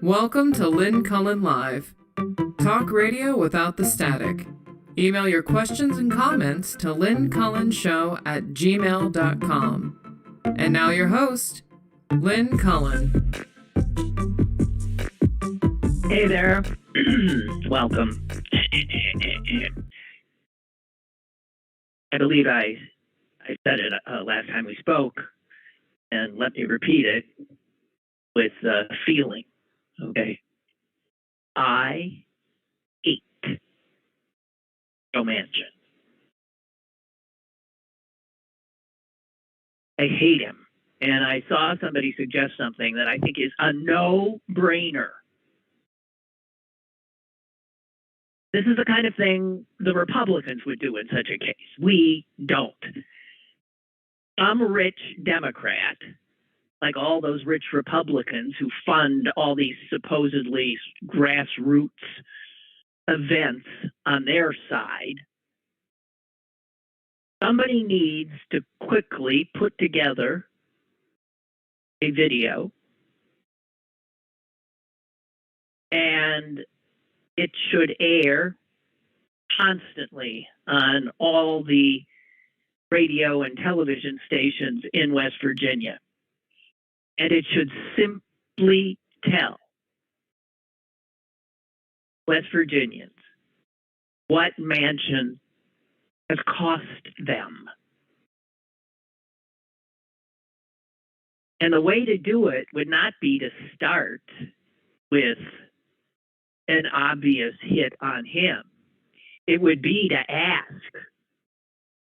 Welcome to Lynn Cullen Live. Talk radio without the static. Email your questions and comments to lynncullenshow@gmail.com. And now your host, Lynn Cullen. Hey there. Welcome. I believe I said it last time we spoke, and let me repeat it with feeling. Okay. I hate Joe Manchin. I hate him. And I saw somebody suggest something that I think is a no-brainer. This is the kind of thing the Republicans would do in such a case. We don't. Some rich Democrat, like all those rich Republicans who fund all these supposedly grassroots events on their side, somebody needs to quickly put together a video, and it should air constantly on all the radio and television stations in West Virginia. And it should simply tell West Virginians what Manchin has cost them. And the way to do it would not be to start with an obvious hit on him. It would be to ask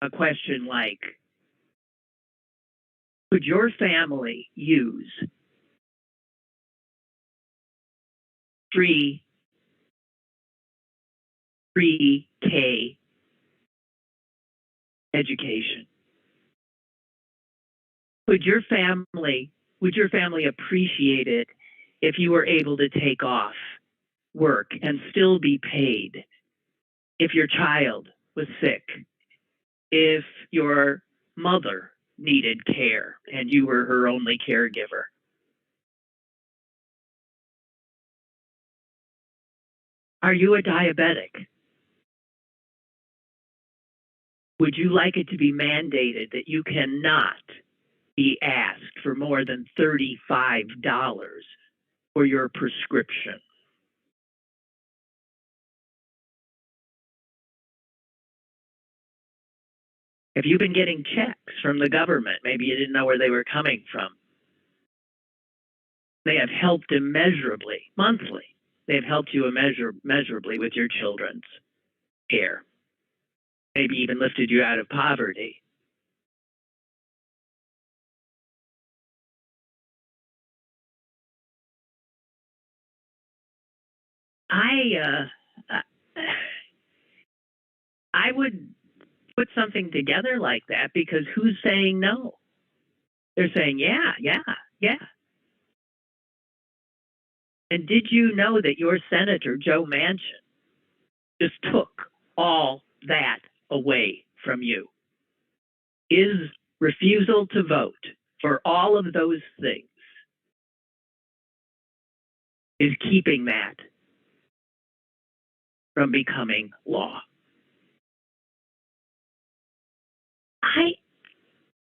a question like, could your family use free pre-K education? Would your family appreciate it if you were able to take off work and still be paid? If your child was sick, if your mother needed care and you were her only caregiver? Are you a diabetic? Would you like it to be mandated that you cannot be asked for more than $35 for your prescription? Have you been getting checks from the government? Maybe you didn't know where they were coming from. They have helped immeasurably, monthly. They've helped you immeasurably with your children's care. Maybe even lifted you out of poverty. I would put something together like that, because who's saying no? They're saying, yeah. And did you know that your Senator, Joe Manchin, just took all that away from you? His refusal to vote for all of those things is keeping that from becoming law.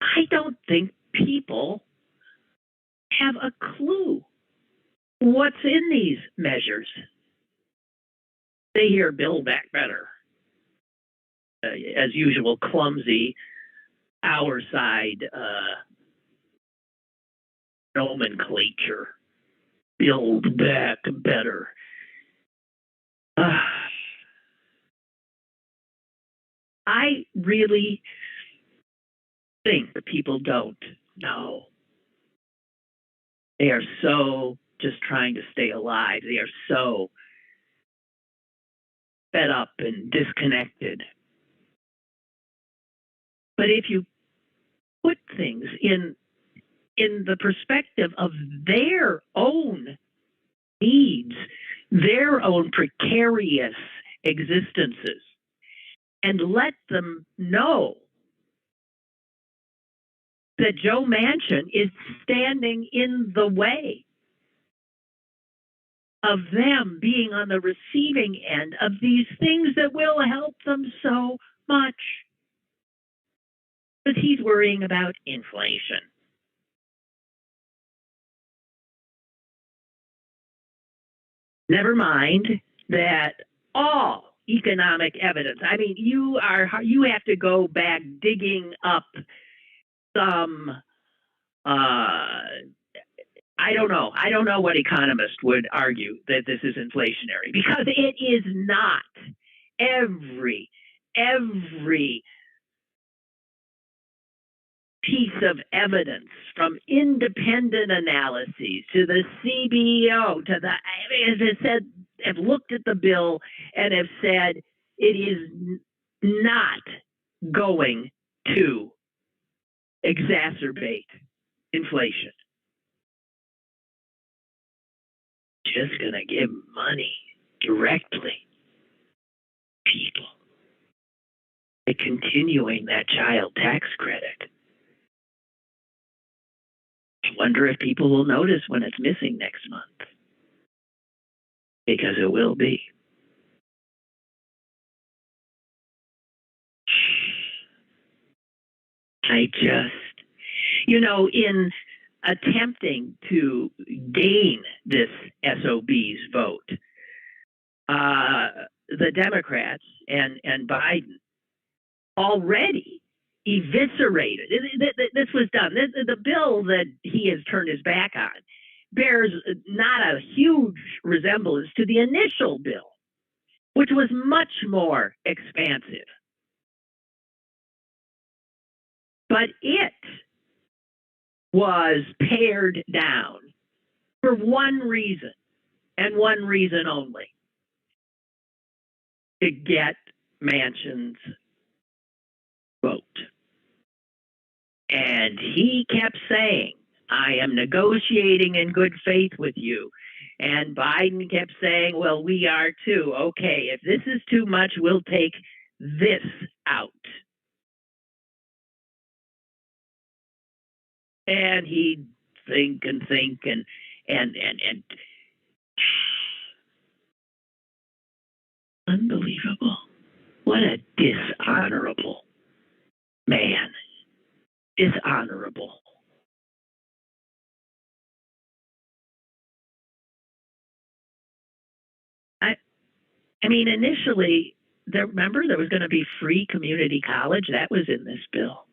I don't think people have a clue what's in these measures. They hear Build Back Better. As usual, clumsy, our side nomenclature. Build Back Better. I really think people don't know. They are so just trying to stay alive. They are so fed up and disconnected. But if you put things in the perspective of their own needs, their own precarious existences, and let them know that Joe Manchin is standing in the way of them being on the receiving end of these things that will help them so much. Because he's worrying about inflation. Never mind that all economic evidence, I mean, you have to go back digging up some, I don't know what economist would argue that this is inflationary, because it is not. Every piece of evidence, from independent analyses to the CBO to the, as I said, have looked at the bill and have said it is not going to exacerbate inflation. Just going to give money directly to people. By continuing that child tax credit. I wonder if people will notice when it's missing next month. Because it will be. I just, in attempting to gain this SOB's vote, the Democrats and Biden already eviscerated. This was done. The bill that he has turned his back on bears not a huge resemblance to the initial bill, which was much more expansive. But it was pared down for one reason, and one reason only: to get Manchin's vote. And he kept saying, I am negotiating in good faith with you. And Biden kept saying, well, we are too. Okay, if this is too much, we'll take this out. And he'd think and unbelievable. What a dishonorable man. Dishonorable. I mean, initially, remember there was going to be free community college? That was in this bill.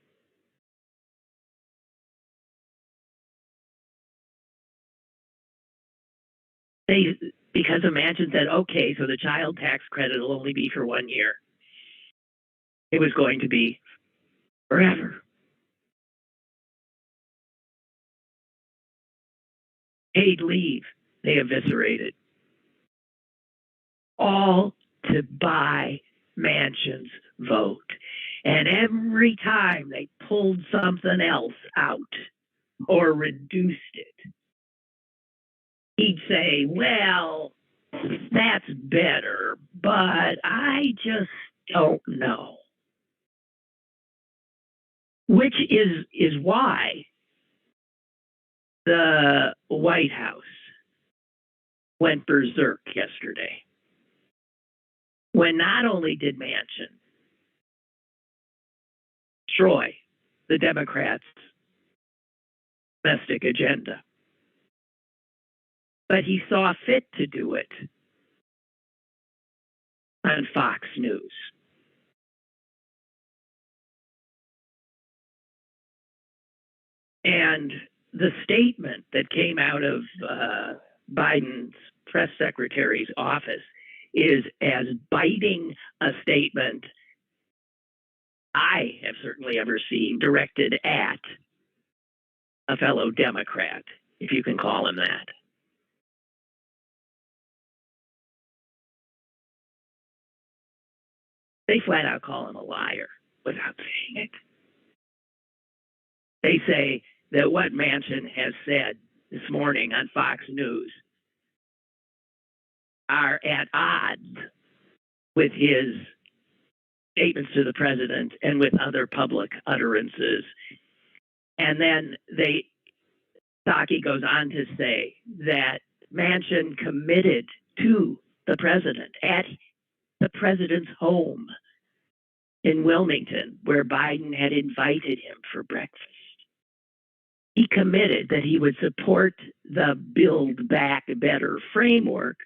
Because Manchin said, okay, so the child tax credit will only be for 1 year. It was going to be forever. Paid leave, they eviscerated. All to buy Manchin's vote. And every time they pulled something else out or reduced it, he'd say, well, that's better, but I just don't know. Which is why the White House went berserk yesterday, when not only did Manchin destroy the Democrats' domestic agenda, but he saw fit to do it on Fox News. And the statement that came out of Biden's press secretary's office is as biting a statement I have certainly ever seen directed at a fellow Democrat, if you can call him that. They flat out call him a liar without saying it. They say that what Manchin has said this morning on Fox News are at odds with his statements to the president and with other public utterances. And then Psaki goes on to say that Manchin committed to the president at the president's home in Wilmington, where Biden had invited him for breakfast. He committed that he would support the Build Back Better framework,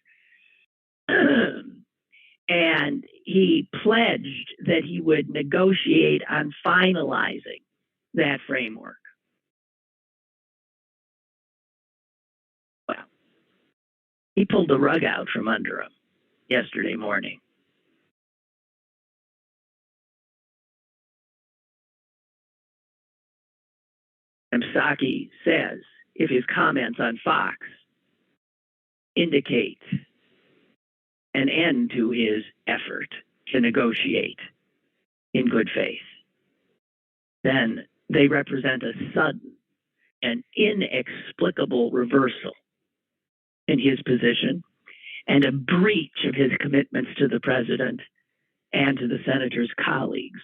and he pledged that he would negotiate on finalizing that framework. Well, he pulled the rug out from under him yesterday morning. And Psaki says if his comments on Fox indicate an end to his effort to negotiate in good faith, then they represent a sudden and inexplicable reversal in his position and a breach of his commitments to the president and to the senator's colleagues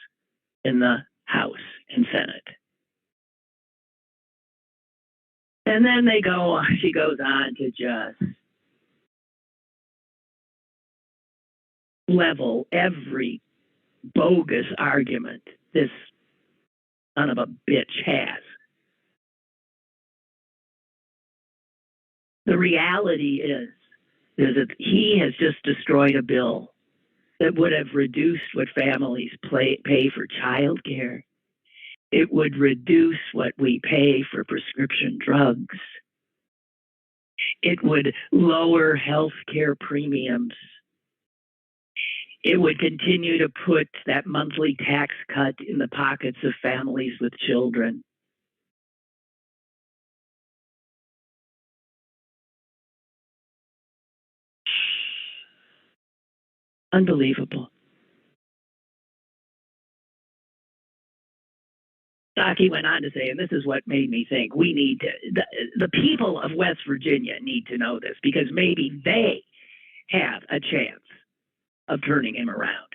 in the House and Senate. And then she goes on to just level every bogus argument this son of a bitch has. The reality is that he has just destroyed a bill that would have reduced what families pay for child care. It would reduce what we pay for prescription drugs. It would lower health care premiums. It would continue to put that monthly tax cut in the pockets of families with children. Unbelievable. Psaki went on to say, and this is what made me think, we need to, the people of West Virginia need to know this, because maybe they have a chance of turning him around.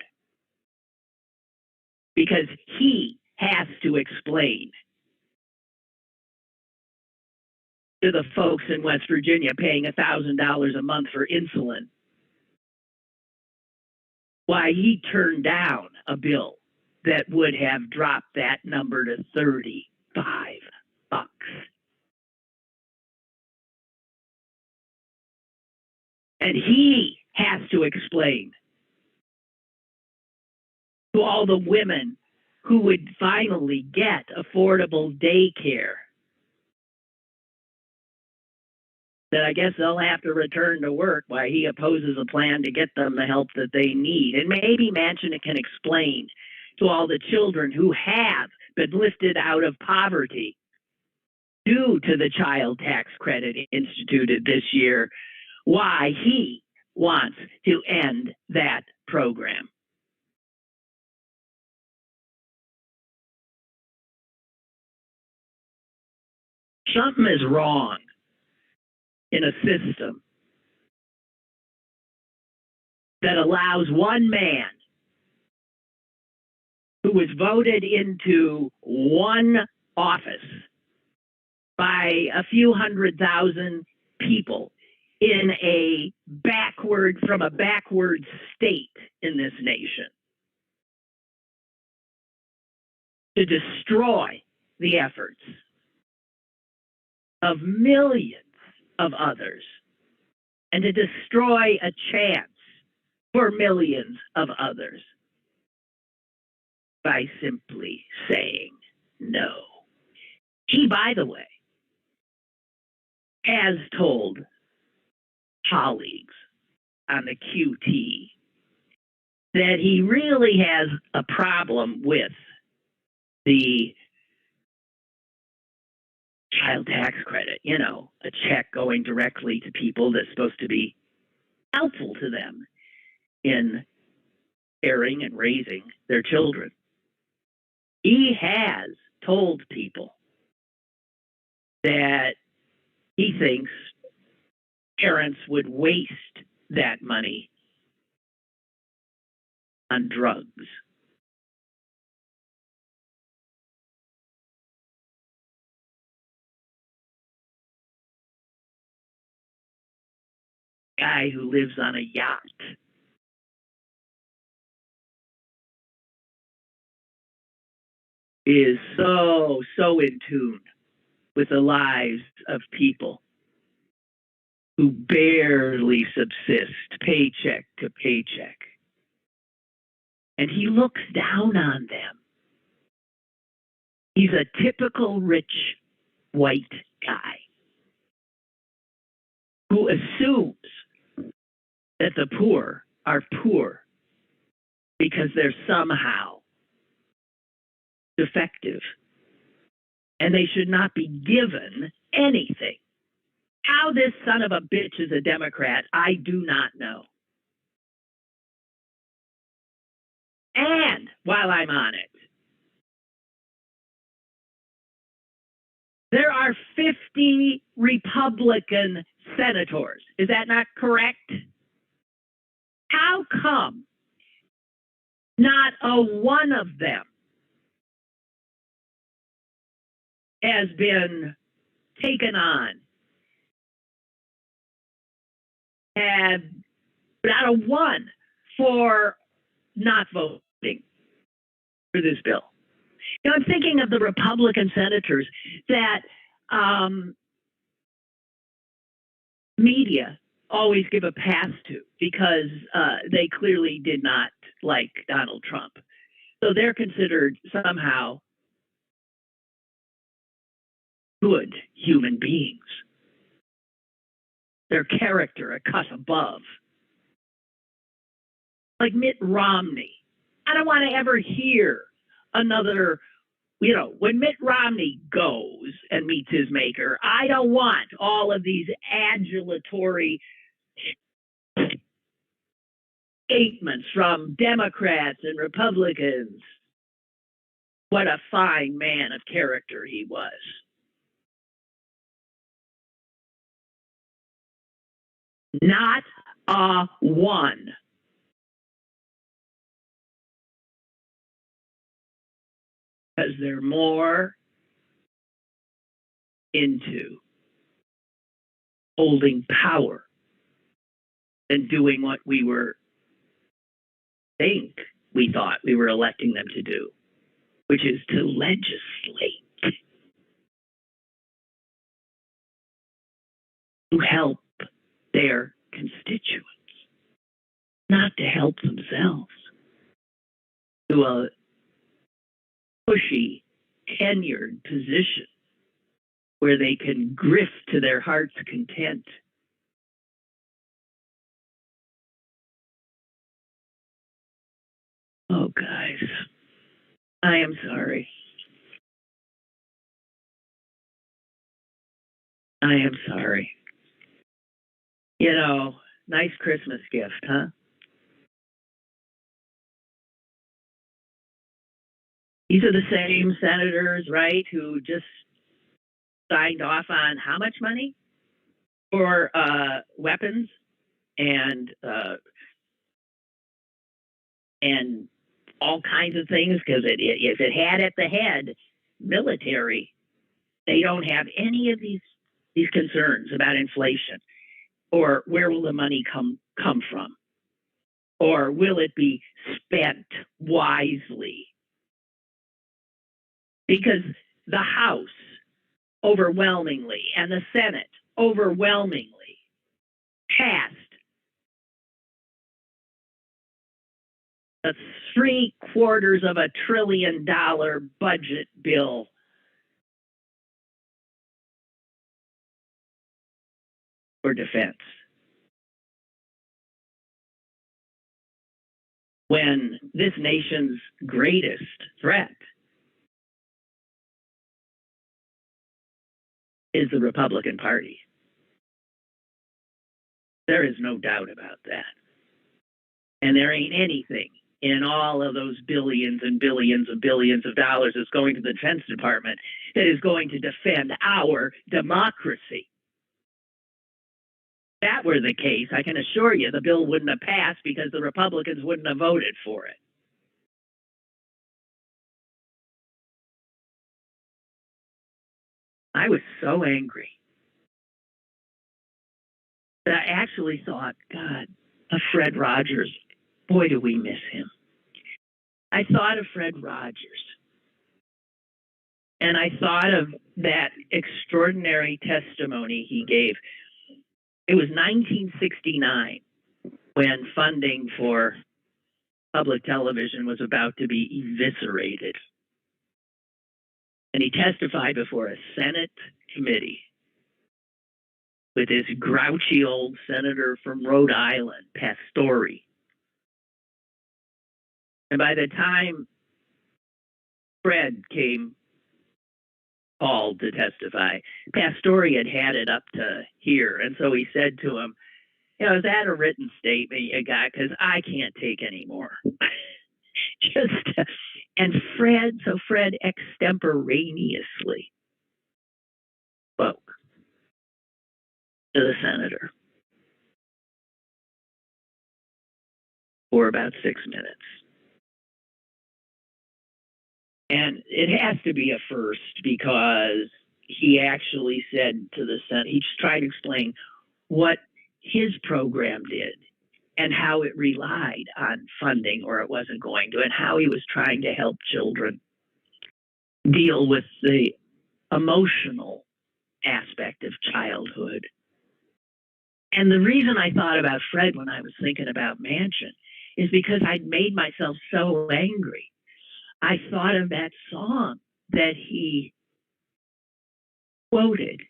Because he has to explain to the folks in West Virginia paying $1,000 a month for insulin why he turned down a bill that would have dropped that number to $35. And he has to explain to all the women who would finally get affordable daycare that I guess they'll have to return to work while he opposes a plan to get them the help that they need. And maybe Manchin can explain to all the children who have been lifted out of poverty due to the child tax credit instituted this year why he wants to end that program. Something is wrong in a system that allows one man who was voted into one office by a few 100,000 people in a backward state in this nation to destroy the efforts of millions of others and to destroy a chance for millions of others by simply saying no. He, by the way, has told colleagues on the QT that he really has a problem with the child tax credit, a check going directly to people that's supposed to be helpful to them in caring and raising their children. He has told people that he thinks parents would waste that money on drugs. guy who lives on a yacht. Is so in tune with the lives of people who barely subsist paycheck to paycheck. And he looks down on them. He's a typical rich white guy who assumes that the poor are poor because they're somehow defective and they should not be given anything. How this son of a bitch is a Democrat, I do not know. And while I'm on it, there are 50 Republican senators. Is that not correct? How come not a one of them has been taken on? And not a one for not voting for this bill. You know, I'm thinking of the Republican senators that media always give a pass to because they clearly did not like Donald Trump. So they're considered somehow good human beings. Their character a cut above. Like Mitt Romney. I don't want to ever hear another, you know, when Mitt Romney goes and meets his maker, I don't want all of these adulatory statements from Democrats and Republicans. What a fine man of character he was. Not a one. Because they're more into holding power than doing what we thought we were electing them to do, which is to legislate, to help their constituents, not to help themselves, to a pushy, tenured position where they can grift to their heart's content. Oh, guys, I am sorry. I am sorry. You know, nice Christmas gift, huh? These are the same senators, right, who just signed off on how much money for weapons and all kinds of things, because if it had at the head military, they don't have any of these concerns about inflation or where will the money come from or will it be spent wisely, because the House overwhelmingly and the Senate overwhelmingly passed a $750 billion budget bill for defense. When this nation's greatest threat is the Republican Party. There is no doubt about that. And there ain't anything in all of those billions and billions and billions of dollars that's going to the Defense Department that is going to defend our democracy. If that were the case, I can assure you the bill wouldn't have passed because the Republicans wouldn't have voted for it. I was so angry. But I actually thought, God, of Fred Rogers. Boy, do we miss him. I thought of Fred Rogers. And I thought of that extraordinary testimony he gave. It was 1969 when funding for public television was about to be eviscerated. And he testified before a Senate committee with this grouchy old senator from Rhode Island, Pastore. And by the time Fred came called to testify, Pastore had it up to here. And so he said to him, is that a written statement you got? Because I can't take any more. And Fred extemporaneously spoke to the senator for about 6 minutes. And it has to be a first because he actually said to the Senate, he just tried to explain what his program did and how it relied on funding or it wasn't going to, and how he was trying to help children deal with the emotional aspect of childhood. And the reason I thought about Fred when I was thinking about Manchin is because I'd made myself so angry. I thought of that song that he quoted,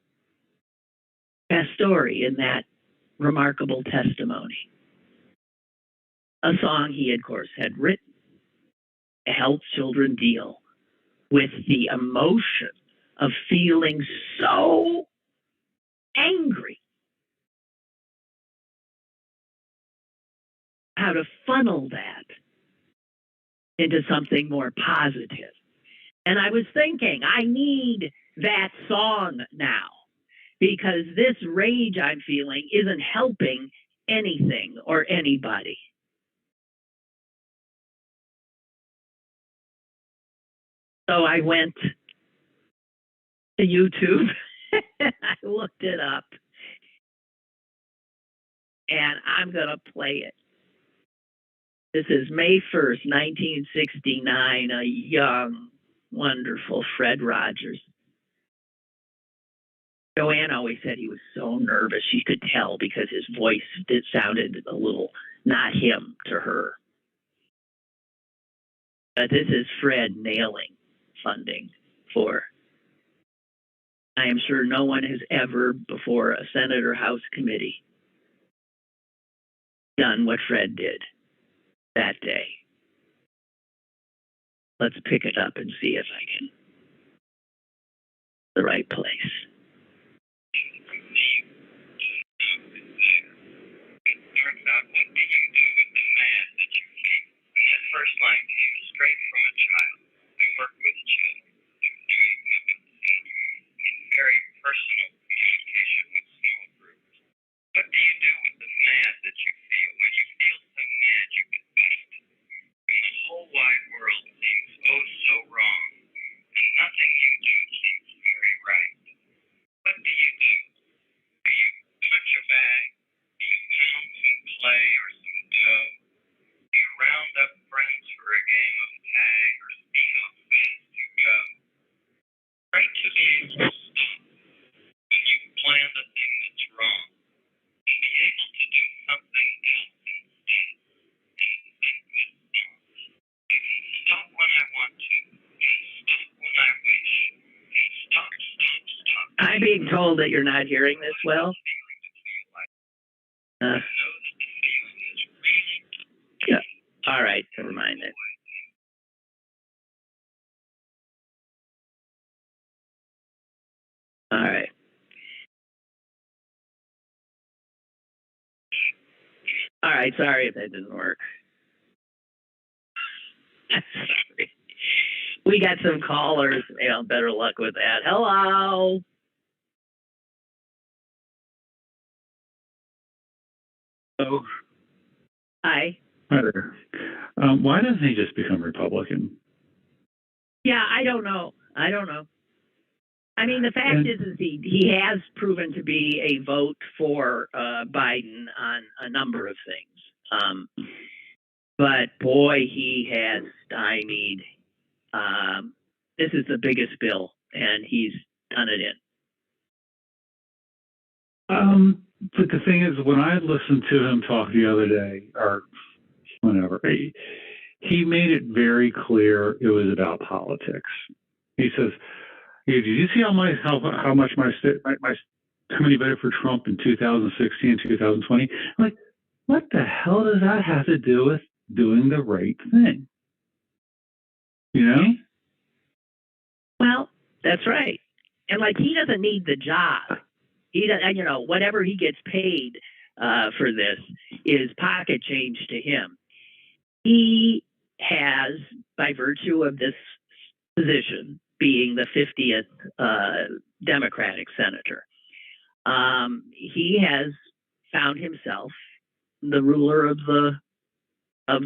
Pastore, in that remarkable testimony. A song he, of course, had written to help children deal with the emotion of feeling so angry. How to funnel that into something more positive. And I was thinking, I need that song now because this rage I'm feeling isn't helping anything or anybody. So I went to YouTube and I looked it up. And I'm going to play it. This is May 1st, 1969, a young, wonderful Fred Rogers. Joanne always said he was so nervous. She could tell because his voice sounded a little not him to her. But this is Fred nailing funding for. I am sure no one has ever before a Senate or House committee done what Fred did that day. Let's pick it up and see if I can the right place. First line came straight from a child. I work with children, doing very personal communication with small groups. What do you do with the mad that you feel? When you feel so mad, you can bite. When the whole wide world seems oh so wrong, and nothing you do seems very right. What do you do? Do you punch a bag? Do you pound some clay or some dough? Do you round up friends for a game of tag or see how fast you go? Try to be able to stop when you plan the thing that's wrong and be able to do something else instead and think this thought. I can stop when I want to and stop when I wish and stop. I'm being told that you're not hearing this well. Yeah. All right, never mind it. All right. All right, sorry if that didn't work. Sorry. We got some callers. Better luck with that. Hello. Oh. Hi. Hi there. Why doesn't he just become Republican? Yeah, I don't know. I mean, the fact is he has proven to be a vote for Biden on a number of things. But boy, he has stymied. This is the biggest bill, and he's done it in. But the thing is, when I listened to him talk the other day, or whenever, he made it very clear it was about politics. He says, "Hey, did you see how much how many voted for Trump in 2016, 2020?" I'm like, what the hell does that have to do with doing the right thing? You know? Well, that's right. And like, he doesn't need the job. He does, you know, whatever he gets paid for this is pocket change to him. He has, by virtue of this position, being the 50th Democratic senator, he has found himself the ruler of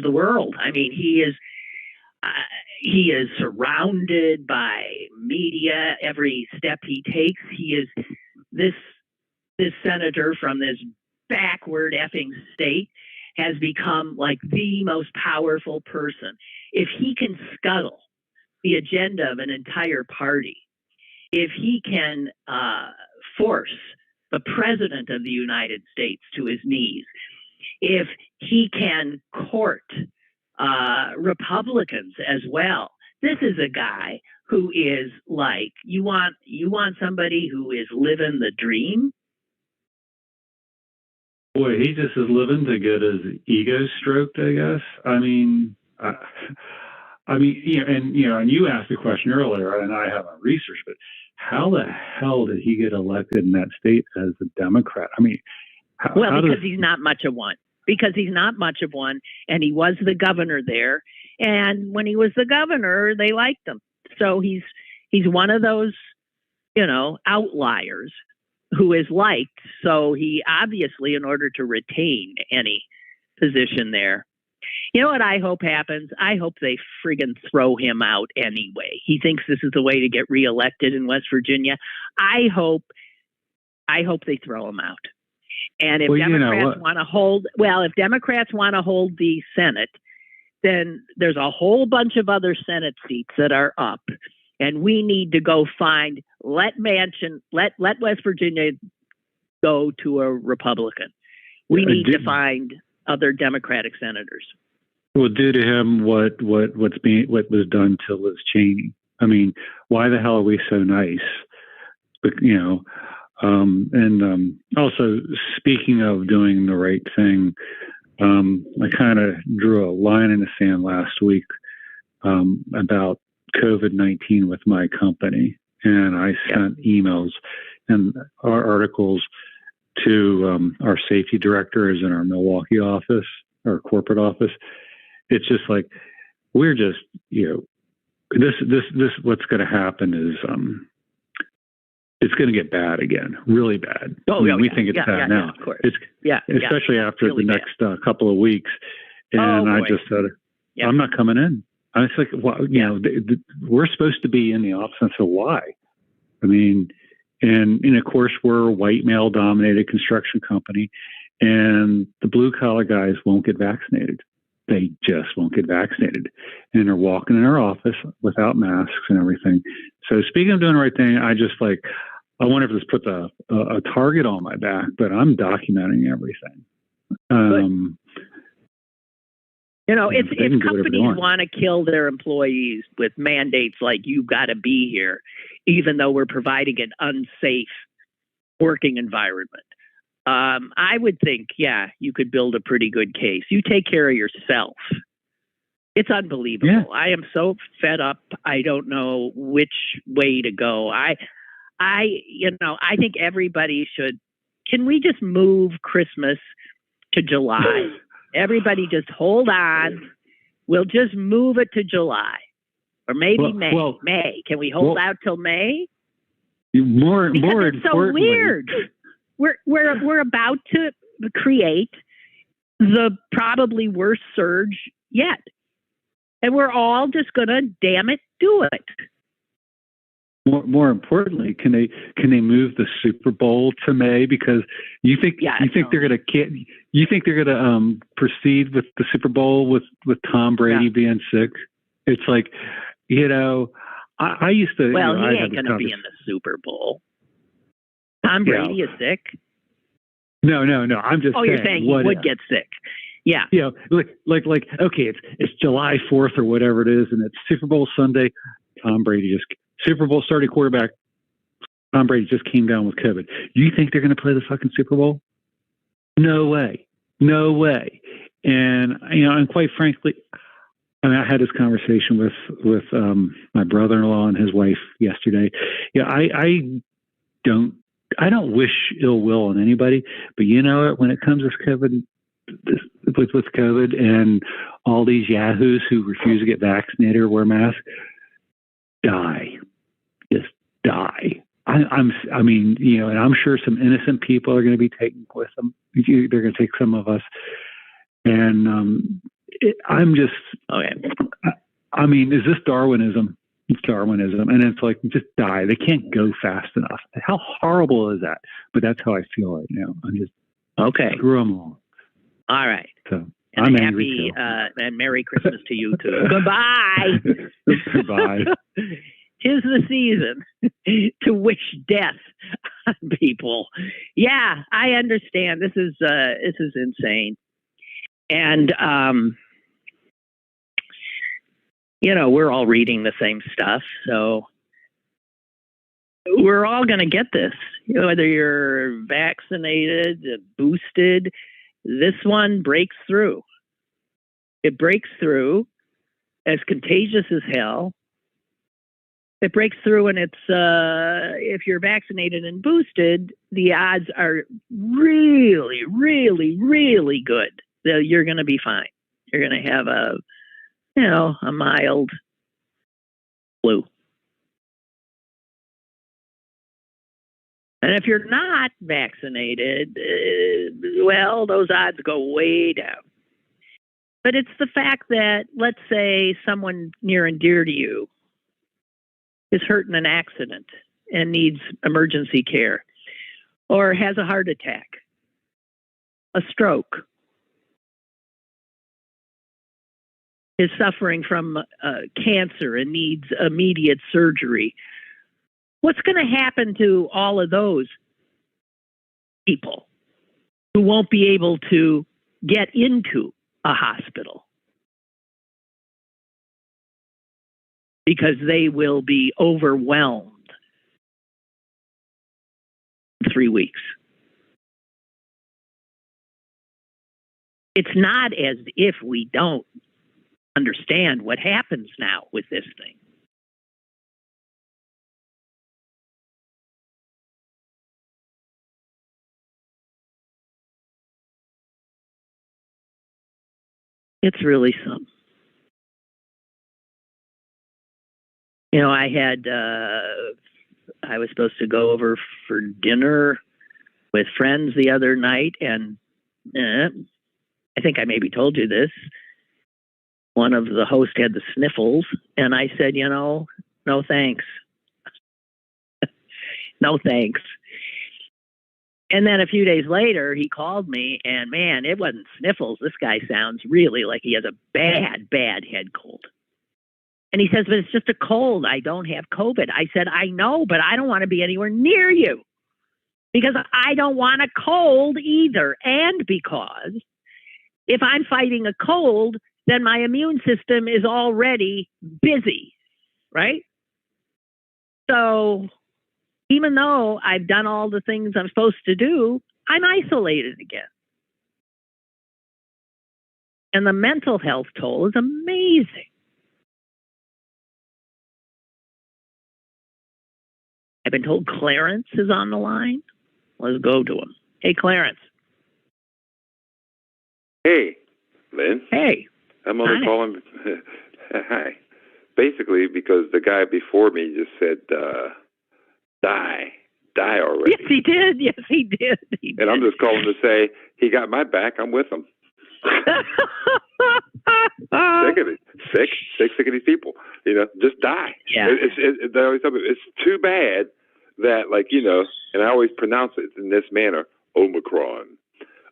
the world. I mean, he is surrounded by media every step he takes. He is this senator from this backward effing state has become like the most powerful person. If he can scuttle the agenda of an entire party, if he can force the president of the United States to his knees, if he can court Republicans as well, this is a guy who is like, you want somebody who is living the dream. Boy, he just is living to get his ego stroked, I guess. I mean, and you asked a question earlier, and I haven't researched, but how the hell did he get elected in that state as a Democrat? I mean, because he's not much of one. Because he's not much of one, and he was the governor there. And when he was the governor, they liked him. So he's one of those, outliers who is liked. So he obviously, in order to retain any position there, you know what I hope happens? I hope they friggin' throw him out anyway. He thinks this is the way to get reelected in West Virginia. I hope they throw him out. And if Democrats want to hold the Senate, then there's a whole bunch of other Senate seats that are up, and we need to go let West Virginia go to a Republican. We need to find other Democratic senators. Well, do to him what was done to Liz Cheney. I mean, why the hell are we so nice? But, also, speaking of doing the right thing, I kind of drew a line in the sand last week about COVID-19 with my company, and I sent emails and articles to our safety directors in our Milwaukee office, our corporate office. It's just like, we're just, this what's going to happen is it's going to get bad again, really bad. We think it's bad now. Of course. Especially after really the next couple of weeks. And I just said, I'm not coming in. I was like, well, we're supposed to be in the office. So why? I mean, and of course, we're a white male dominated construction company, and the blue collar guys won't get vaccinated. They just won't get vaccinated. And they're walking in our office without masks and everything. So speaking of doing the right thing, I wonder if this puts a target on my back, but I'm documenting everything. If companies want to kill their employees with mandates like you've got to be here, even though we're providing an unsafe working environment, I would think, you could build a pretty good case. You take care of yourself. It's unbelievable. Yeah. I am so fed up. I don't know which way to go. I think everybody should. Can we just move Christmas to July? Everybody just hold on. We'll just move it to July, or maybe May. May. Can we hold out till May? More it's so weird. We're about to create the probably worst surge yet, and we're all just gonna, damn it, do it. More importantly, can they move the Super Bowl to May? Because you think they're going to proceed with the Super Bowl with Tom Brady being sick? It's like, I used to. Well, he ain't going to be in the Super Bowl. Tom Brady is sick. No. I'm just. You're saying he would get sick. Yeah. Like okay, it's July 4th or whatever it is, and it's Super Bowl Sunday. Tom Brady Super Bowl starting quarterback. Tom Brady just came down with COVID. You think they're going to play the fucking Super Bowl? No way. And and quite frankly, I had this conversation with my brother-in-law and his wife yesterday. I don't wish ill will on anybody, but when it comes to COVID, with COVID and all these yahoos who refuse to get vaccinated or wear masks, just die. And I'm sure some innocent people are going to be taken with them. They're going to take some of us, and I'm just. Okay. Is this Darwinism? It's Darwinism, and it's like, just die. They can't go fast enough. How horrible is that? But that's how I feel right now. I'm just screw them all. All right. So and I'm happy and Merry Christmas to you too. Goodbye. Goodbye. 'Tis the season to wish death on people. Yeah, I understand. This is insane, and we're all reading the same stuff, so we're all going to get this. Whether you're vaccinated, boosted, this one breaks through. It breaks through as contagious as hell. It breaks through, and it's if you're vaccinated and boosted, the odds are really, really, really good that you're going to be fine. You're going to have a mild flu. And if you're not vaccinated, those odds go way down. But it's the fact that, let's say, someone near and dear to you is hurt in an accident and needs emergency care, or has a heart attack, a stroke, is suffering from cancer and needs immediate surgery. What's going to happen to all of those people who won't be able to get into a hospital because they will be overwhelmed in 3 weeks? It's not as if we don't understand what happens now with this thing. It's really something. I was supposed to go over for dinner with friends the other night, and I think I maybe told you this. One of the hosts had the sniffles, and I said, no thanks. No thanks. And then a few days later, he called me, and man, it wasn't sniffles. This guy sounds really like he has a bad, bad head cold. And he says, but it's just a cold. I don't have COVID. I said, I know, but I don't want to be anywhere near you because I don't want a cold either. And because if I'm fighting a cold, then my immune system is already busy, right? So even though I've done all the things I'm supposed to do, I'm isolated again. And the mental health toll is amazing. I've been told Clarence is on the line. Let's go to him. Hey, Clarence. Hey, Lynn. Hey. I'm only calling. Hi. Basically, because the guy before me just said, die already. Yes, he did. And I'm just calling to say he got my back. I'm with him. sick of these people. You know, just die. Yeah. They always tell me, it's too bad that, like, you know, and I always pronounce it in this manner, Omicron.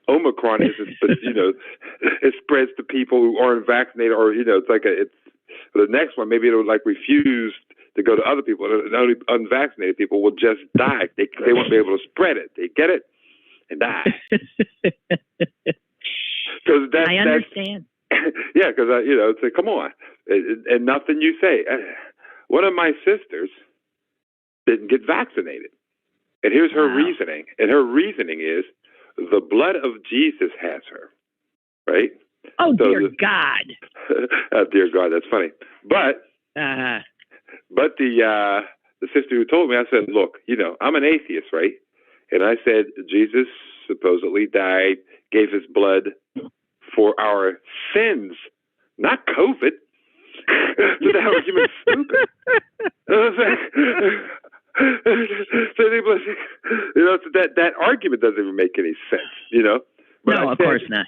Omicron isn't, but, you know, it spreads to people who aren't vaccinated, or, you know, it's the next one, maybe it'll like refuse to go to other people. And only unvaccinated people will just die. They won't be able to spread it. They get it and die. I understand. Yeah, because you know, it's like, come on, and nothing you say. One of my sisters didn't get vaccinated, and here's her reasoning. And her reasoning is the blood of Jesus has her, right? Oh, so dear God! Oh, dear God, that's funny. But the sister who told me, I said, look, you know, I'm an atheist, right? And I said, Jesus supposedly died, gave his blood for our sins, not COVID. So the hell are you stupid? You know, that argument doesn't even make any sense, you know? But no, of course not.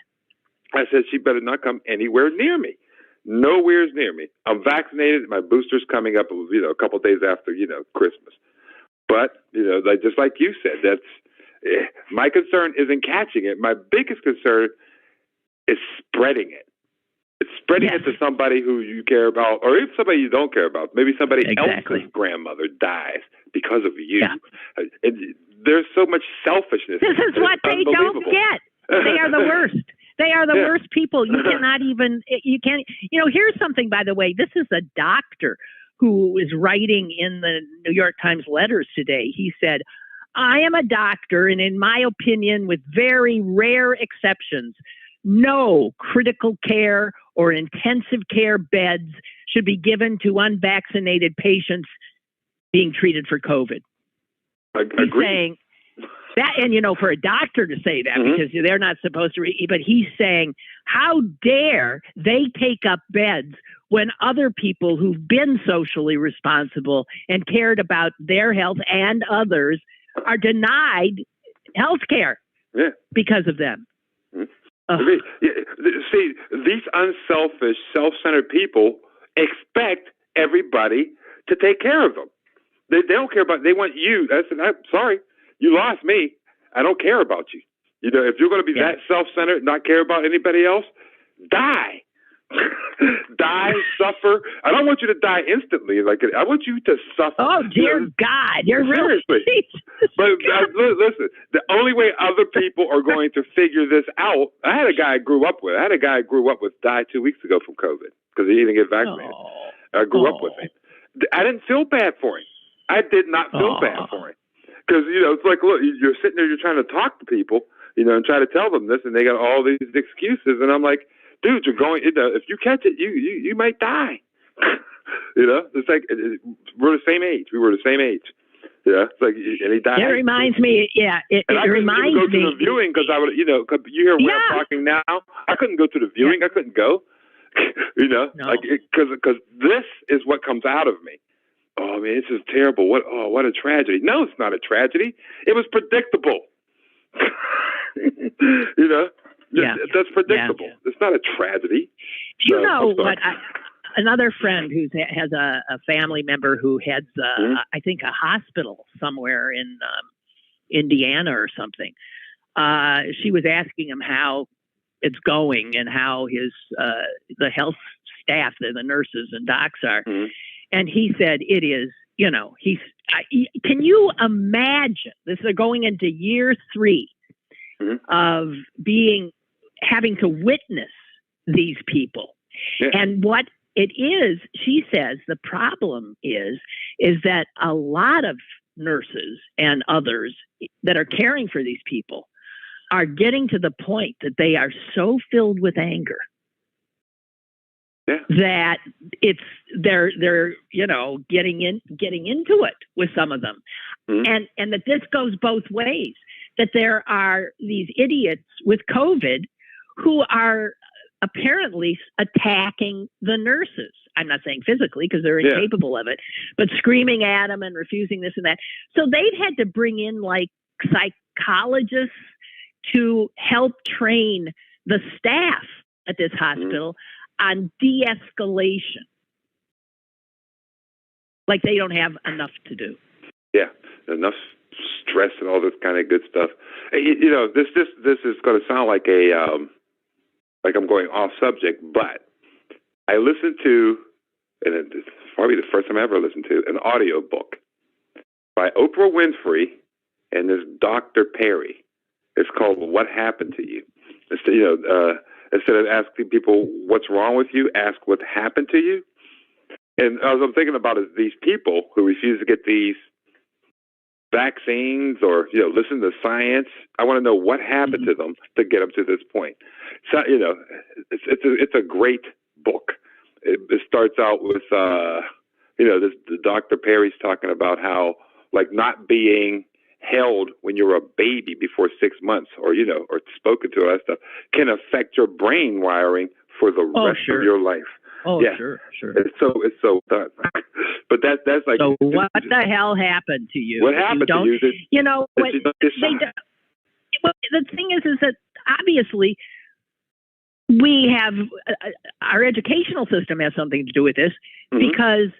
I said she better not come anywhere near me. Nowhere's near me. I'm vaccinated. My booster's coming up, you know, a couple of days after, you know, Christmas. But, you know, like, just like you said, that's my concern isn't catching it. My biggest concern is spreading it. It's spreading it to somebody who you care about, or even somebody you don't care about. Maybe somebody else's grandmother dies because of you. Yeah. And there's so much selfishness. This is what they don't get. They are the worst. They are the worst people. You cannot even, you can't, you know, here's something, by the way. This is a doctor who is writing in the New York Times letters today. He said, I am a doctor, and in my opinion, with very rare exceptions, no critical care or intensive care beds should be given to unvaccinated patients being treated for COVID. He's saying that, and you know, for a doctor to say that, because they're not supposed to, but he's saying, how dare they take up beds when other people who've been socially responsible and cared about their health and others are denied health care because of them. See, these unselfish, self-centered people expect everybody to take care of them. They don't care about. They want you. I'm sorry, you lost me. I don't care about you. You know, if you're going to be that self-centered, not care about anybody else, die. Die, suffer. I don't want you to die instantly. Like, I want you to suffer. Oh, dear God. You're seriously. But listen, the only way other people are going to figure this out, I had a guy I grew up with die 2 weeks ago from COVID because he didn't get vaccinated. I grew up with him. I didn't feel bad for him. I did not feel bad for him. Because, you know, it's like, look, you're sitting there, you're trying to talk to people, you know, and try to tell them this, and they got all these excuses. And I'm like, dude, you're going, you know, if you catch it, you might die. You know, it's like, we're the same age. We were the same age. Yeah. It's like, and he died. It reminds me, it reminds me. I couldn't go to the viewing because I would, you know, cause you hear where I'm talking now. I couldn't go to the viewing. I couldn't go, you know, like, because this is what comes out of me. Oh, man, this is terrible. What a tragedy. No, it's not a tragedy. It was predictable. You know? That's predictable. Yeah. It's not a tragedy. Do you know what? Another friend who has a family member who heads, I think, a hospital somewhere in Indiana or something. She was asking him how it's going and how his the health staff, the nurses and docs are. And he said it is, you know, can you imagine this? They're going into year 3 of having to witness these people. And what it is, she says, the problem is that a lot of nurses and others that are caring for these people are getting to the point that they are so filled with anger that they're you know getting into it with some of them, and that this goes both ways. That there are these idiots with COVID who are apparently attacking the nurses. I'm not saying physically because they're incapable of it, but screaming at them and refusing this and that. So they've had to bring in like psychologists to help train the staff at this hospital on de-escalation. Like they don't have enough to do. Yeah, enough stress and all this kind of good stuff. You know, this is going to sound like like I'm going off subject, but I listened to, and it's probably the first time I ever listened to, an audio book by Oprah Winfrey and this Dr. Perry. It's called "What Happened to You." Instead of asking people what's wrong with you, ask what happened to you. And as I'm thinking about is these people who refuse to get these vaccines or listen to science. I want to know what happened to them to get them to this point. So it's a great book. It starts out with the Dr. Perry's talking about how like not being held when you're a baby before 6 months or spoken to, all that stuff can affect your brain wiring for the rest of your life. Oh, yeah. Sure. It's so done. But that's like. So what the hell happened to you? What happened to you? The thing is that obviously we have our educational system has something to do with this because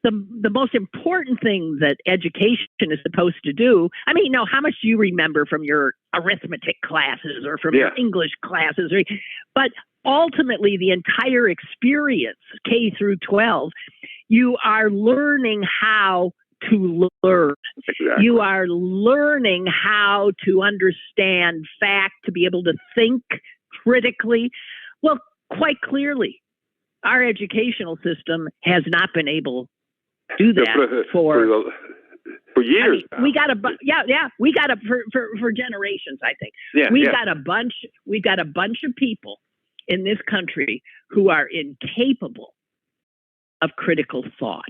the most important thing that education is supposed to do. I mean, how much do you remember from your arithmetic classes or from your English classes? But ultimately, the entire experience, K through 12, you are learning how to learn. Exactly. You are learning how to understand fact, to be able to think critically. Well, quite clearly, our educational system has not been able to do that for years. I mean, we got for generations. I think we've got a bunch of people in this country who are incapable of critical thought.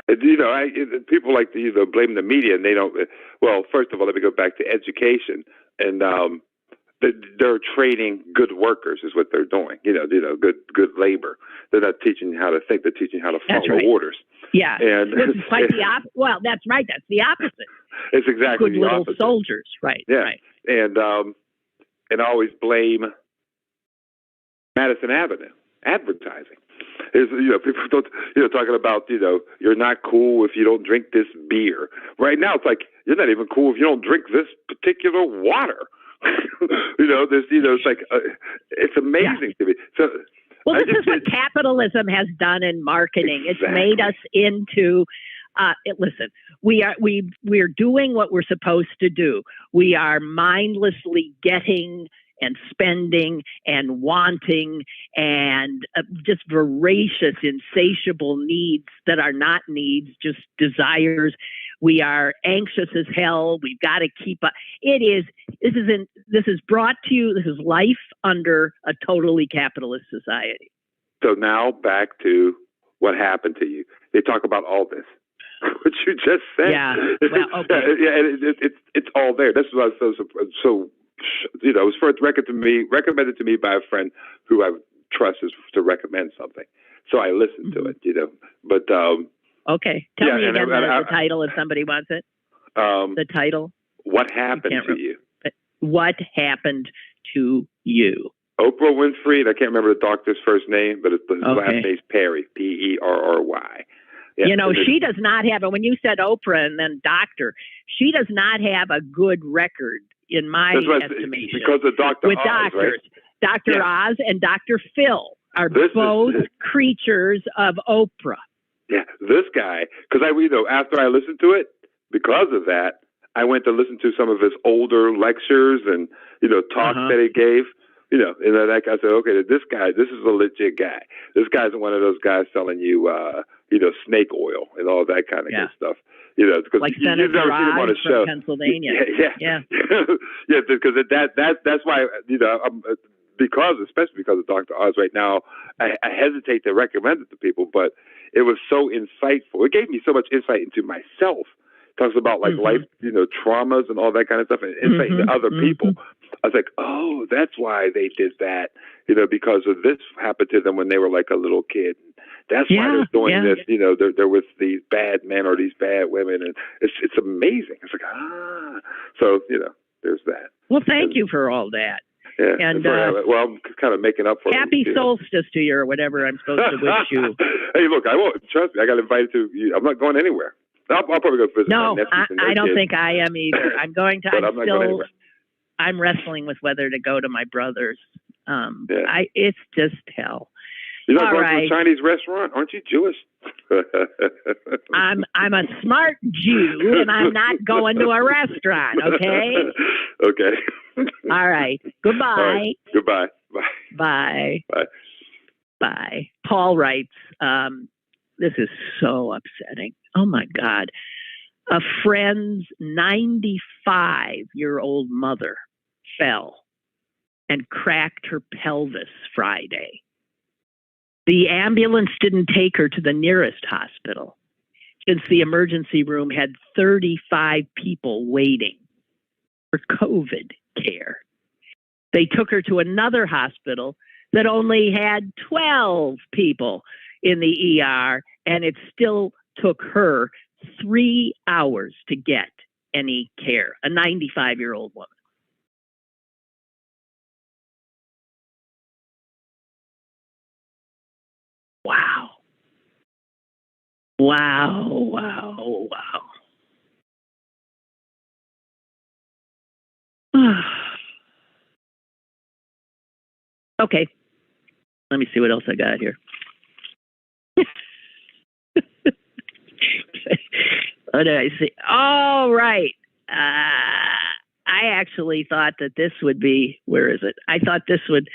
People like to blame the media, and they don't. Well, first of all, let me go back to education, and they're training good workers is what they're doing. Good labor. They're not teaching you how to think; they're teaching you how to follow orders. Yeah, and this is quite the opposite. Well, that's right. That's the opposite. It's exactly good the little opposite. Soldiers, right? Yeah, right. And I always blame Madison Avenue advertising. Is people don't talking about you're not cool if you don't drink this beer. Right now it's like you're not even cool if you don't drink this particular water. It's like it's amazing to me. So this is what capitalism has done in marketing. Exactly. It's made us into. Listen, we're doing what we're supposed to do. We are mindlessly getting and spending and wanting and just voracious, insatiable needs that are not needs, just desires. We are anxious as hell. We've got to keep up. This is brought to you. This is life under a totally capitalist society. So now back to what happened to you. They talk about all this. What you just said. Yeah. Well, okay. It's all there. That's what I was so. It was first recommended to me by a friend who I trust to recommend something. So I listened to it, But okay, tell me again the title if somebody wants it. The title. What happened to you? What happened to you? Oprah Winfrey. And I can't remember the doctor's first name, but his last name's Perry. Perry. Yeah, she does not have. When you said Oprah and then doctor, she does not have a good record. In my estimation, because of Dr. with Oz, doctors, right? Dr. Oz and Dr. Phil are both creatures of Oprah. Yeah, this guy, because after I listened to it, because of that, I went to listen to some of his older lectures and talks that he gave. And then I said, okay, this is a legit guy. This guy isn't one of those guys selling you, snake oil and all that kind of good stuff. Because like you've never seen him on a show. Pennsylvania. Yeah. Because that's why especially because of Dr. Oz right now, I hesitate to recommend it to people, but it was so insightful. It gave me so much insight into myself. It talks about like life, traumas and all that kind of stuff, and insight into other people. I was like, oh, that's why they did that, because of this happened to them when they were like a little kid. That's why they're doing this. They're with these bad men or these bad women, and it's amazing. It's like So there's that. Well, thank you for all that. Yeah. And well, I'm kind of making up for it. Happy solstice to you, or whatever I'm supposed to wish you. Hey, look, I won't. Trust me, I got invited to. I'm not going anywhere. I'll probably go visit my nephews and their I don't kids. think I am either. I'm going to. But I'm not going anywhere. I'm wrestling with whether to go to my brother's. Yeah. It's just hell. You're not going to a Chinese restaurant? Aren't you Jewish? I'm a smart Jew, and I'm not going to a restaurant. Okay. Okay. All right. Goodbye. All right. Goodbye. Bye. Bye. Bye. Bye. Paul writes, this is so upsetting. Oh my God. A friend's 95-year-old mother fell and cracked her pelvis Friday. The ambulance didn't take her to the nearest hospital since the emergency room had 35 people waiting for COVID care. They took her to another hospital that only had 12 people in the ER, and it still took her 3 hours to get any care, a 95-year-old woman. Wow. Wow, wow, wow. Okay. Let me see what else I got here. What did I see? All right. I actually thought that this would be, where is it? I thought this would,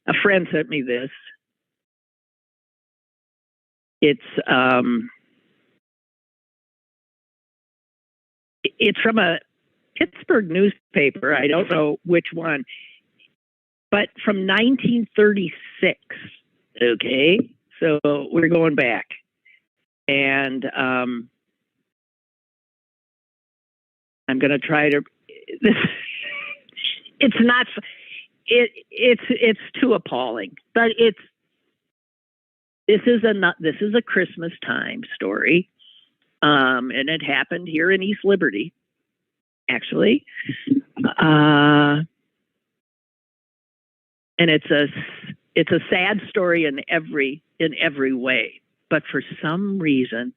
a friend sent me this. It's from a Pittsburgh newspaper. I don't know which one, but from 1936. Okay, so we're going back, and I'm going to try to. It's not. It's too appalling, but this is a Christmas time story, and it happened here in East Liberty, actually, and it's a sad story in every way, but for some reason,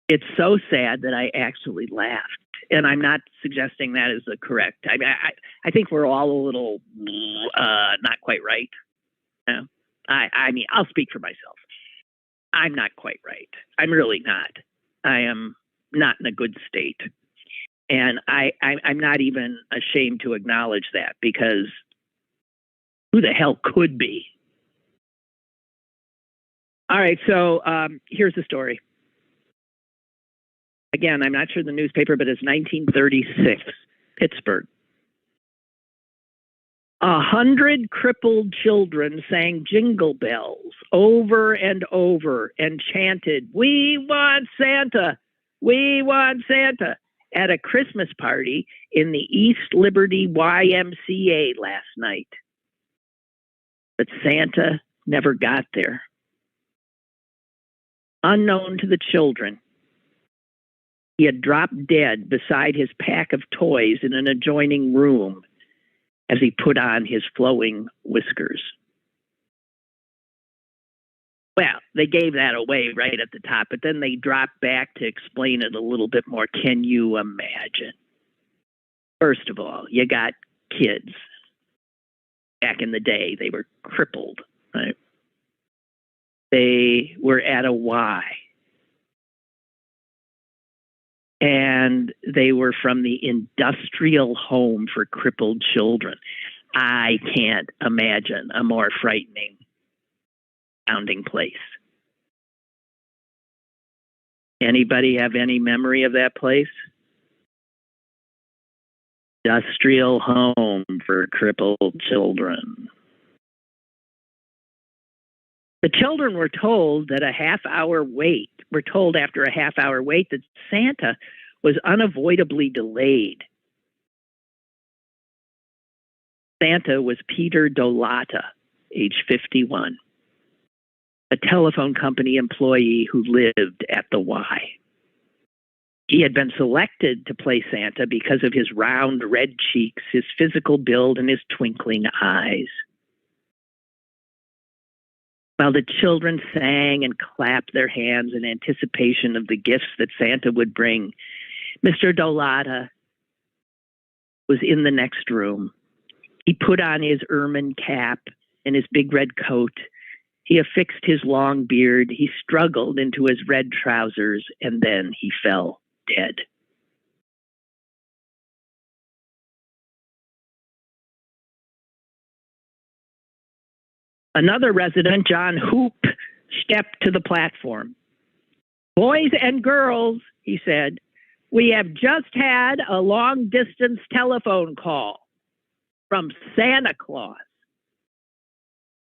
it's so sad that I actually laughed. And I'm not suggesting that is the correct. I think we're all a little not quite right. You know? I mean, I'll speak for myself. I'm not quite right. I'm really not. I am not in a good state. And I'm not even ashamed to acknowledge that, because who the hell could be? All right, so here's the story. Again, I'm not sure the newspaper, but it's 1936, Pittsburgh. 100 crippled children sang jingle bells over and over and chanted, "We want Santa! We want Santa!" at a Christmas party in the East Liberty YMCA last night. But Santa never got there. Unknown to the children, he had dropped dead beside his pack of toys in an adjoining room as he put on his flowing whiskers. Well, they gave that away right at the top, but then they dropped back to explain it a little bit more. Can you imagine? First of all, you got kids. Back in the day, they were crippled, right? They were at a Y. And they were from the industrial home for crippled children. I can't imagine a more frightening sounding place. Anybody have any memory of that place? Industrial home for crippled children. The children were told that after a half-hour wait that Santa was unavoidably delayed. Santa was Peter Dolata, age 51, a telephone company employee who lived at the Y. He had been selected to play Santa because of his round red cheeks, his physical build, and his twinkling eyes. While the children sang and clapped their hands in anticipation of the gifts that Santa would bring, Mr. Dolata was in the next room. He put on his ermine cap and his big red coat. He affixed his long beard. He struggled into his red trousers, and then he fell dead. Another resident, John Hoop, stepped to the platform. "Boys and girls," he said, "we have just had a long-distance telephone call from Santa Claus.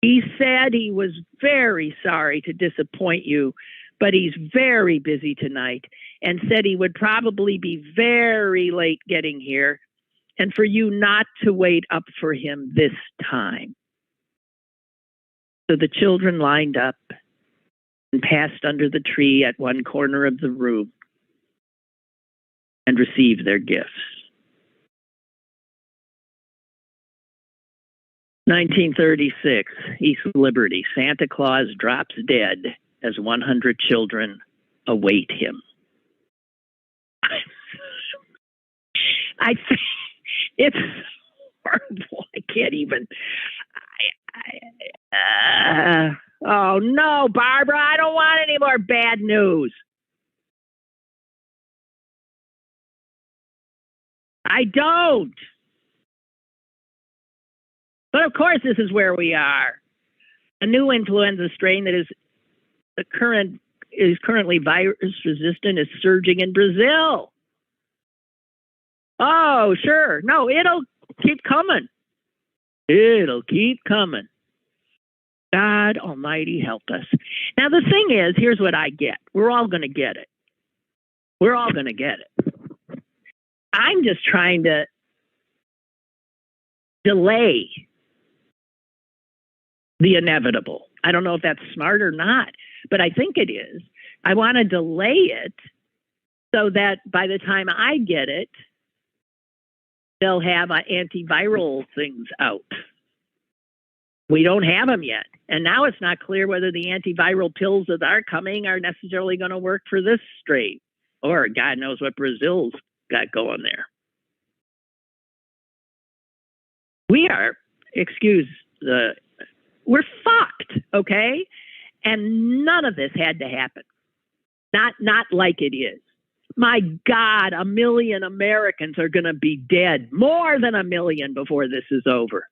He said he was very sorry to disappoint you, but he's very busy tonight and said he would probably be very late getting here and for you not to wait up for him this time." So the children lined up and passed under the tree at one corner of the room and received their gifts. 1936, East Liberty. Santa Claus drops dead as 100 children await him. It's horrible. I can't even. Oh no, Barbara! I don't want any more bad news. I don't. But of course, this is where we are. A new influenza strain that is currently virus resistant is surging in Brazil. Oh, sure. No, it'll keep coming. It'll keep coming. God Almighty help us. Now, the thing is, here's what I get. We're all going to get it. We're all going to get it. I'm just trying to delay the inevitable. I don't know if that's smart or not, but I think it is. I want to delay it so that by the time I get it, they'll have antiviral things out. We don't have them yet. And now it's not clear whether the antiviral pills that are coming are necessarily going to work for this strain. Or God knows what Brazil's got going there. We are, we're fucked, okay? And none of this had to happen. Not like it is. My God, 1 million Americans are going to be dead. More than 1 million before this is over.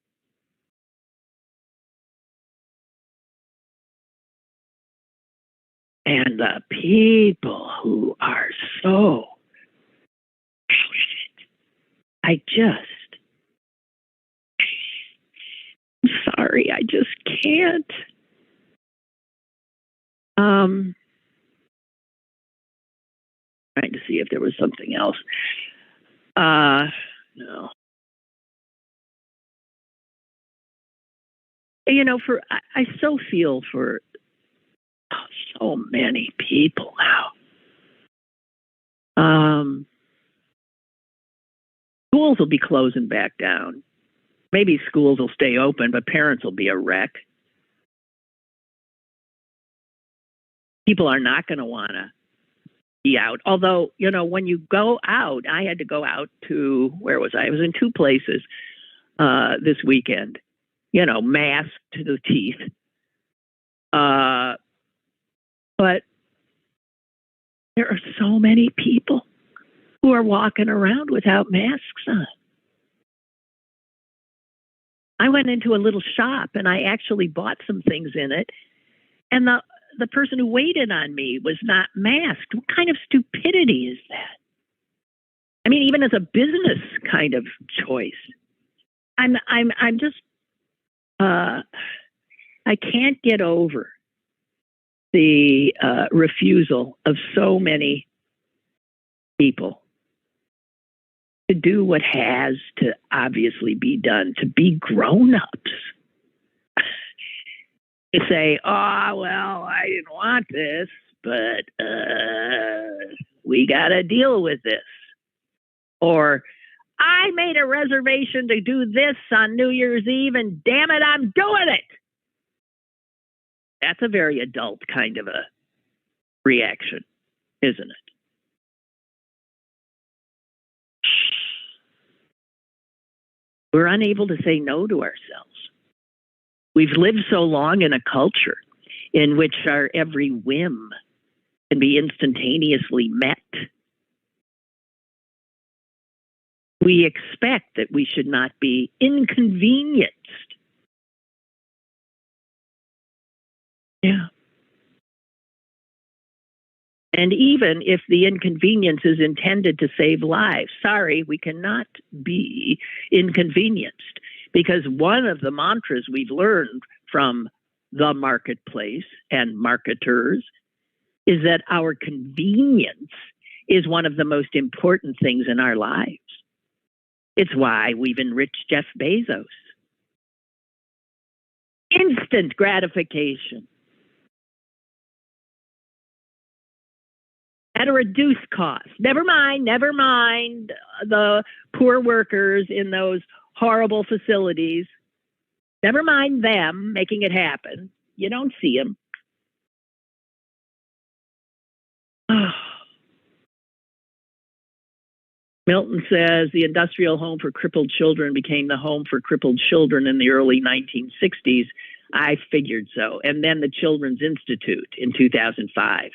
And the people who are so passionate, I'm sorry, I just can't. Trying to see if there was something else. No. You know, I so feel for so many people now. Schools will be closing back down. Maybe schools will stay open, but parents will be a wreck. People are not going to want to be out. Although, you know, when you go out, I had to go out to, where was I? I was in 2 places this weekend, you know, masked to the teeth. But there are so many people who are walking around without masks on. I went into a little shop and I actually bought some things in it. And the person who waited on me was not masked. What kind of stupidity is that? I mean, even as a business kind of choice, I'm just, I can't get over the refusal of so many people to do what has to obviously be done, to be grown-ups. To say, oh, well, I didn't want this, but we got to deal with this. Or, I made a reservation to do this on New Year's Eve, and damn it, I'm doing it. That's a very adult kind of a reaction, isn't it? We're unable to say no to ourselves. We've lived so long in a culture in which our every whim can be instantaneously met. We expect that we should not be inconvenienced. Yeah. And even if the inconvenience is intended to save lives, sorry, we cannot be inconvenienced, because one of the mantras we've learned from the marketplace and marketers is that our convenience is one of the most important things in our lives. It's why we've enriched Jeff Bezos. Instant gratification. At a reduced cost. Never mind the poor workers in those horrible facilities. Never mind them making it happen. You don't see them. Milton says the industrial home for crippled children became the home for crippled children in the early 1960s. I figured so. And then the Children's Institute in 2005.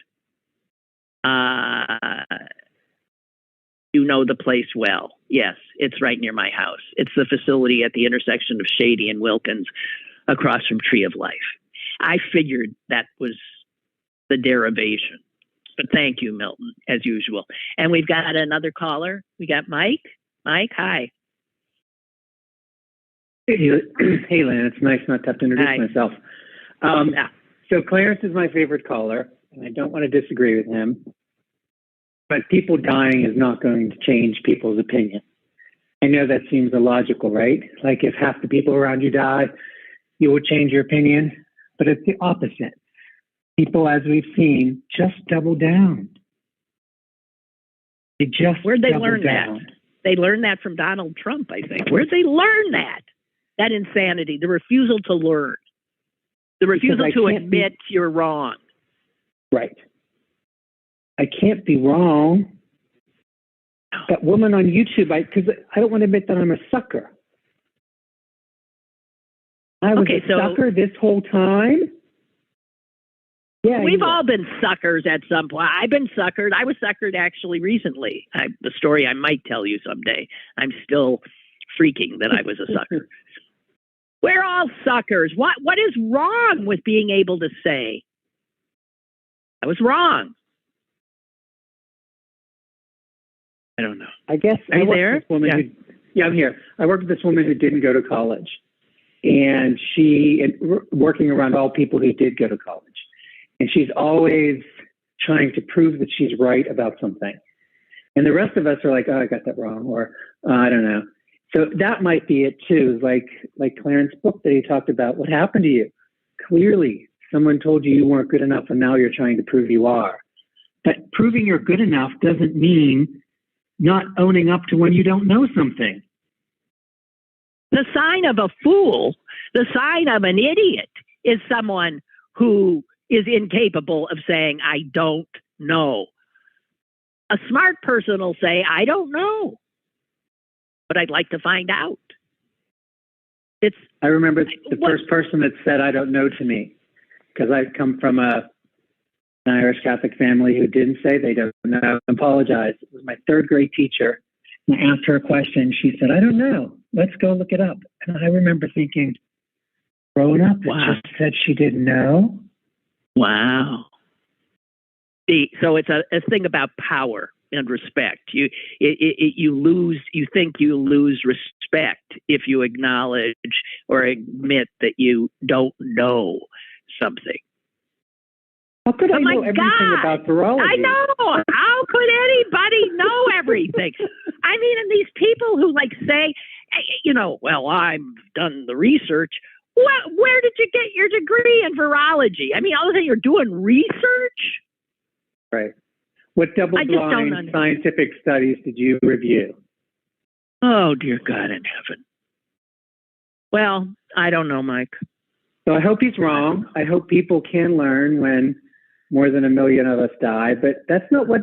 You know the place well. Yes, it's right near my house. It's the facility at the intersection of Shady and Wilkins across from Tree of Life. I figured that was the derivation. But thank you, Milton, as usual. And we've got another caller. We got Mike. Mike, hi. Hey, Lynn. It's nice not to have to introduce myself. So Clarence is my favorite caller, and I don't want to disagree with him. But people dying is not going to change people's opinion. I know that seems illogical, right? Like if half the people around you die, you will change your opinion. But it's the opposite. People, as we've seen, just double down. They just Where'd they learn that? They learned that from Donald Trump, I think. Where'd they learn that? That insanity, the refusal to learn, the refusal to admit you're wrong. Right. I can't be wrong. That woman on YouTube, because I don't want to admit that I'm a sucker. I was a sucker this whole time. Yeah, we've all been suckers at some point. I've been suckered. I was suckered actually recently. The story I might tell you someday. I'm still freaking that I was a sucker. We're all suckers. What is wrong with being able to say, I was wrong? I don't know. I guess Are you there? I'm here. I worked with this woman who didn't go to college, and working around all people who did go to college. And she's always trying to prove that she's right about something. And the rest of us are like, oh, I got that wrong, or I don't know. So that might be it too. Like Clarence's book that he talked about. What happened to you? Clearly, someone told you weren't good enough, and now you're trying to prove you are. But proving you're good enough doesn't mean not owning up to when you don't know something. The sign of a fool, the sign of an idiot, is someone who is incapable of saying, I don't know. A smart person will say, I don't know, but I'd like to find out. I remember the first person that said, I don't know to me, because I come from an Irish Catholic family who didn't say they don't know. I apologize. It was my third grade teacher. And I asked her a question. She said, I don't know. Let's go look it up. And I remember thinking, growing up, wow. Just said she didn't know. Wow. See, so it's a thing about power and respect. You think you lose respect if you acknowledge or admit that you don't know something. How could I know everything about virology? I know. How could anybody know everything? I mean, and these people who say, well, I've done the research. Where did you get your degree in virology? I mean, all of a sudden you're doing research? Right. What double-blind scientific studies did you review? Oh, dear God in heaven. Well, I don't know, Mike. So I hope he's wrong. I hope people can learn when more than 1 million of us die, but that's not what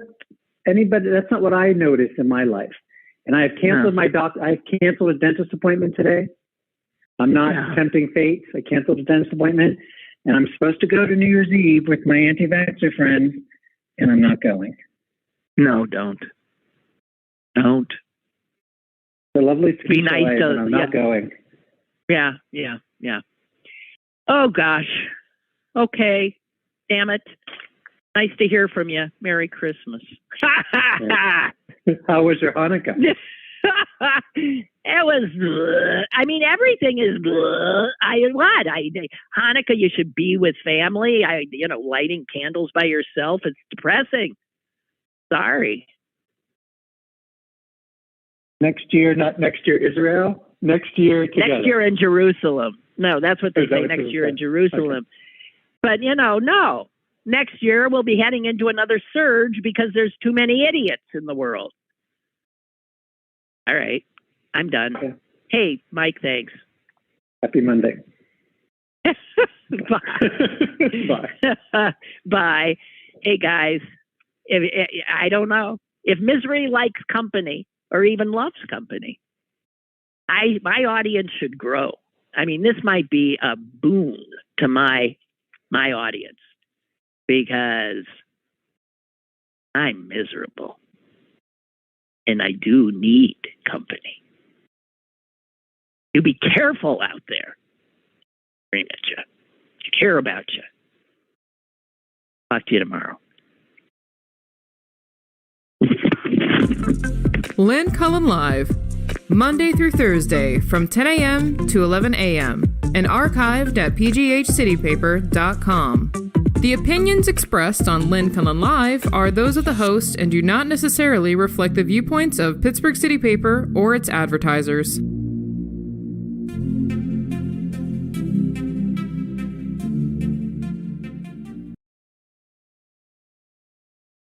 I noticed in my life. And I have canceled I canceled a dentist appointment today. I'm not tempting fate. I canceled a dentist appointment, and I'm supposed to go to New Year's Eve with my anti-vaxxer friends, and I'm not going. No, don't. Don't. The lovely be nice away, to. I'm not going. Yeah. Oh gosh. Okay. Damn it. Nice to hear from you. Merry Christmas. How was your Hanukkah? It was. I mean, everything is. Hanukkah, you should be with family. Lighting candles by yourself. It's depressing. Sorry. Next year, not next year, Israel. Next year, together. Next year in Jerusalem. No, that's what they say. Next year in Jerusalem. Okay. But no. Next year we'll be heading into another surge because there's too many idiots in the world. All right, I'm done. Okay. Hey, Mike, thanks. Happy Monday. Bye. Bye. Hey, guys, I don't know. If misery likes company or even loves company, my audience should grow. I mean, this might be a boon to my audience because I'm miserable and I do need company. You be careful out there. Scream at you. I care about you. Talk to you tomorrow. Lynn Cullen Live, Monday through Thursday from 10 a.m. to 11 a.m. and archived at pghcitypaper.com. The opinions expressed on Lynn Cullen Live are those of the host and do not necessarily reflect the viewpoints of Pittsburgh City Paper or its advertisers.